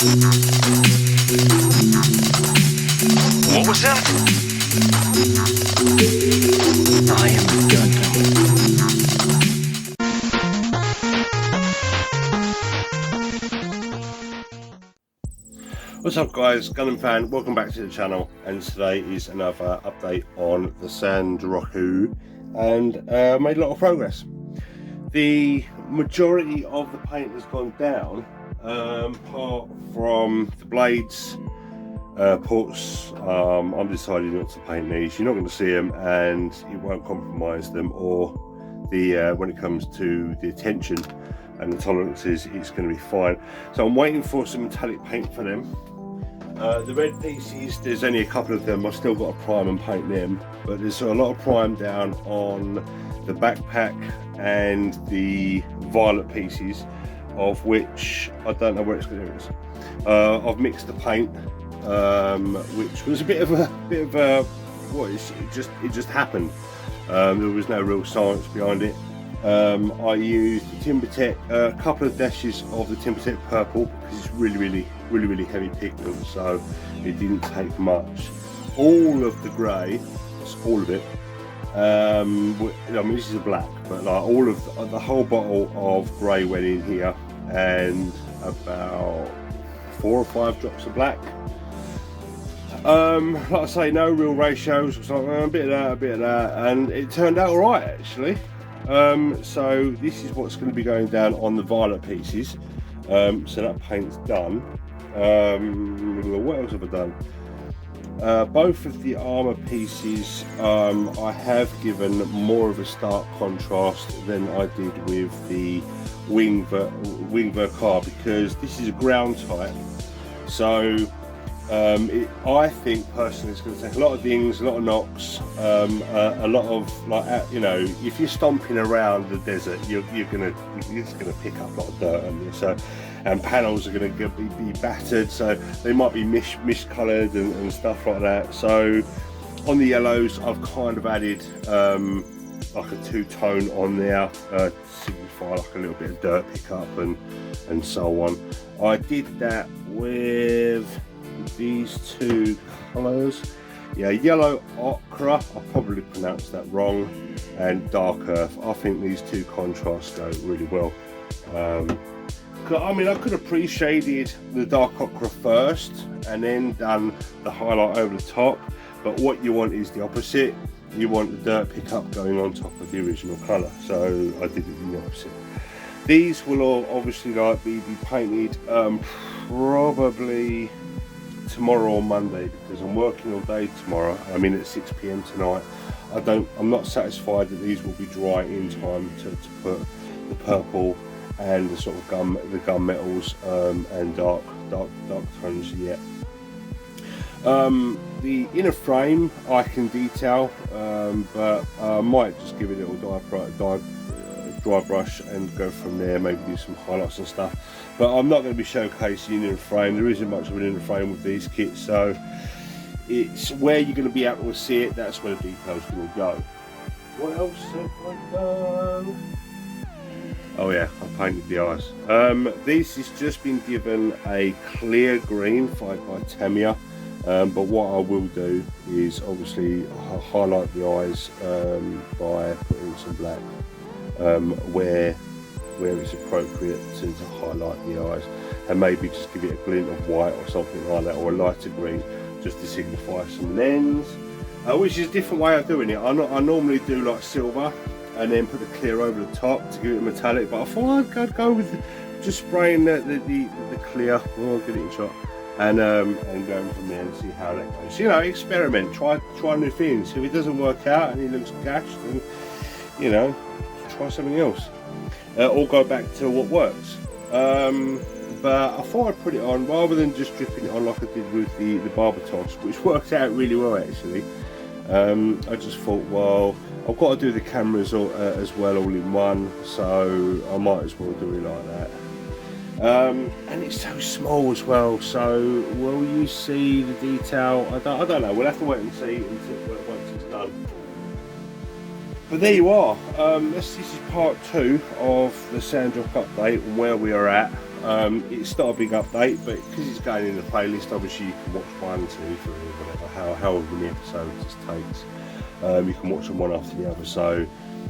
What was that? I am Gundam. What's up guys, GundamFan, welcome back to the channel, and today is another update on the Sanroku, and made a lot of progress. The majority of the paint has gone down, apart from the blades, ports. I'm deciding not to paint these. You're not going to see them and it won't compromise them, or the when it comes to the attention and the tolerances, it's going to be fine. So I'm waiting for some metallic paint for them. The red pieces, there's only a couple of them. I've still got to prime and paint them, but there's a lot of prime down on the backpack and the violet pieces, of which I don't know where it's going to go. I've mixed the paint, which was a bit of a it just happened. There was no real science behind it. I used TimberTech, a couple of dashes of the TimberTech purple, because it's really heavy pigment, so it didn't take much. All of the grey, all of it, I mean this is a black, but like all of the whole bottle of grey went in here, and about 4 or 5 drops of black. Like I say, no real ratios. It's like a bit of that, a bit of that, and it turned out alright actually. So this is what's going to be going down on the violet pieces. So that paint's done. What else have I done? Both of the armor pieces, I have given more of a stark contrast than I did with the wing vercar, because this is a ground type. So I think personally it's going to take a lot of dings, a lot of knocks, a lot of, like, you know, if you're stomping around the desert, you're just going to pick up a lot of dirt on you. So, and panels are going to be battered, so they might be miscoloured and stuff like that. So on the yellows, I've kind of added like a 2-tone on there to signify like a little bit of dirt pickup and so on. I did that with these 2 colours, yeah, yellow ochre, I probably pronounced that wrong, and dark earth. I think these 2 contrasts go really well. I mean, I could have pre-shaded the dark ochre first and then done the highlight over the top, but what you want is the opposite. You want the dirt pickup going on top of the original colour, so I did it in the opposite. These will all obviously like be painted probably tomorrow or Monday, because I'm working all day tomorrow. I'm in at 6 PM tonight. I'm not satisfied that these will be dry in time to put the purple and the sort of gunmetals and dark tones yet. The inner frame I can detail, but I might just give it a little dry brush and go from there, maybe do some highlights and stuff. But I'm not going to be showcasing the inner frame. There isn't much of an inner frame with these kits, so it's where you're going to be able to see it, that's where the detail's going to go. What else have I done? Oh yeah, I painted the eyes. This has just been given a clear green by Tamiya, but what I will do is obviously highlight the eyes by putting some black where it's appropriate to highlight the eyes, and maybe just give it a glint of white or something like that, or a lighter green, just to signify some lens, which is a different way of doing it. I normally do like silver and then put the clear over the top to give it metallic, but I thought I'd go with just spraying the clear. Well, I'll get it in shot, and going from there and see how that goes. You know, experiment, try new things. If it doesn't work out and it looks gashed, then you know, try something else, or go back to what works. But I thought I'd put it on rather than just dripping it on like I did with the Barbatos, which worked out really well actually. I just thought, well, I've got to do the cameras as well all in one, so I might as well do it like that. And it's so small as well, so will you see the detail? I don't know, we'll have to wait and see once it's done. But there you are. This is part 2 of the Sanroku update and where we are at. It's not a big update, but because it's going in the playlist, obviously you can watch 1, 2, 3, whatever, however many episodes it takes. You can watch them one after the other. So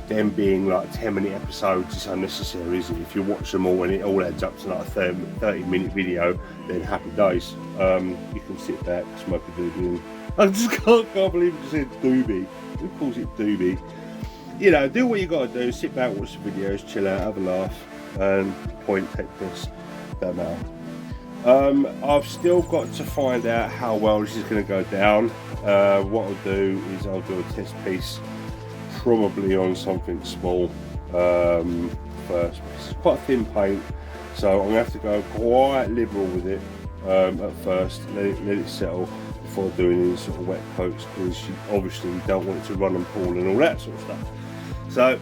them being like 10-minute episodes is unnecessary, isn't it? If you watch them all and it all adds up to like a 30-minute video, then happy days. You can sit back, smoke a doobie, and I just can't believe it just said doobie. Who calls it doobie? You know, do what you got to do. Sit back, watch the videos, chill out, have a laugh, and point, take this. Don't matter. I've still got to find out how well this is going to go down. What I'll do is I'll do a test piece, probably on something small first. It's quite a thin paint, so I'm going to have to go quite liberal with it at first, let it settle before doing any sort of wet coats, because you obviously don't want it to run and pull and all that sort of stuff. So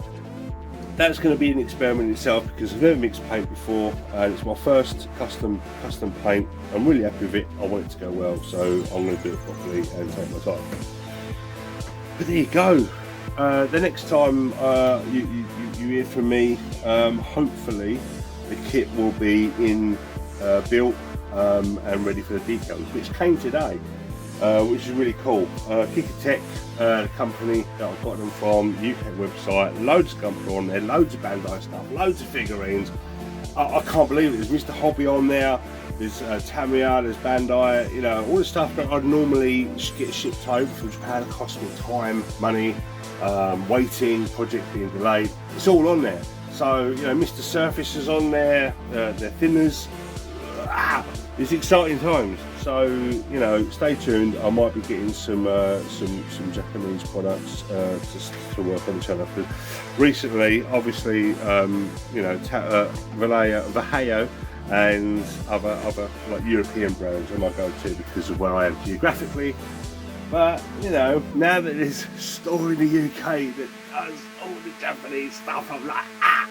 that's going to be an experiment itself, because I've never mixed paint before and it's my first custom paint. I'm really happy with it. I want it to go well, so I'm going to do it properly and take my time. But there you go. The next time you hear from me, hopefully the kit will be in built and ready for the decals, which came today, which is really cool. Tech, the company that I've got them from, the UK website, loads of Gunprimer on there, loads of Bandai stuff, loads of figurines. I can't believe it. There's Mr. Hobby on there, there's Tamiya, there's Bandai, you know, all the stuff that I'd normally get shipped over from Japan. It costs me time, money, waiting, project being delayed. It's all on there. So, you know, Mr. Surface is on there, their thinners. It's exciting times. So, you know, stay tuned. I might be getting some Japanese products to work on the channel, because recently, obviously, you know, Vallejo and other like European brands are my go-to because of where I am geographically. But you know, now that there's a store in the UK that does all the Japanese stuff, I'm like, I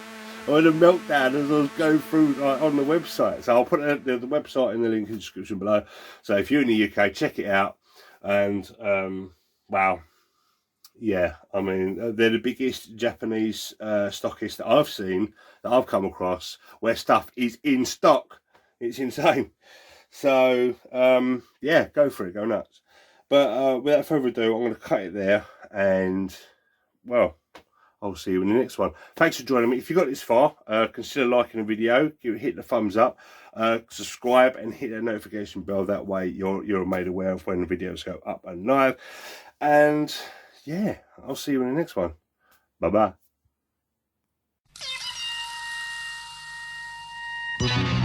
had a meltdown as I was going through on the website. So I'll put the website in the link in the description below. So if you're in the UK, check it out. And wow, yeah, I mean, they're the biggest Japanese stockists that I've seen, that I've come across, where stuff is in stock. It's insane. So yeah, go for it, go nuts. But without further ado, I'm going to cut it there, and well, I'll see you in the next one. Thanks for joining me. If you got this far, consider liking the video, hit the thumbs up, subscribe, and hit that notification bell. That way you're made aware of when the videos go up and live. And yeah, I'll see you in the next one. Bye bye.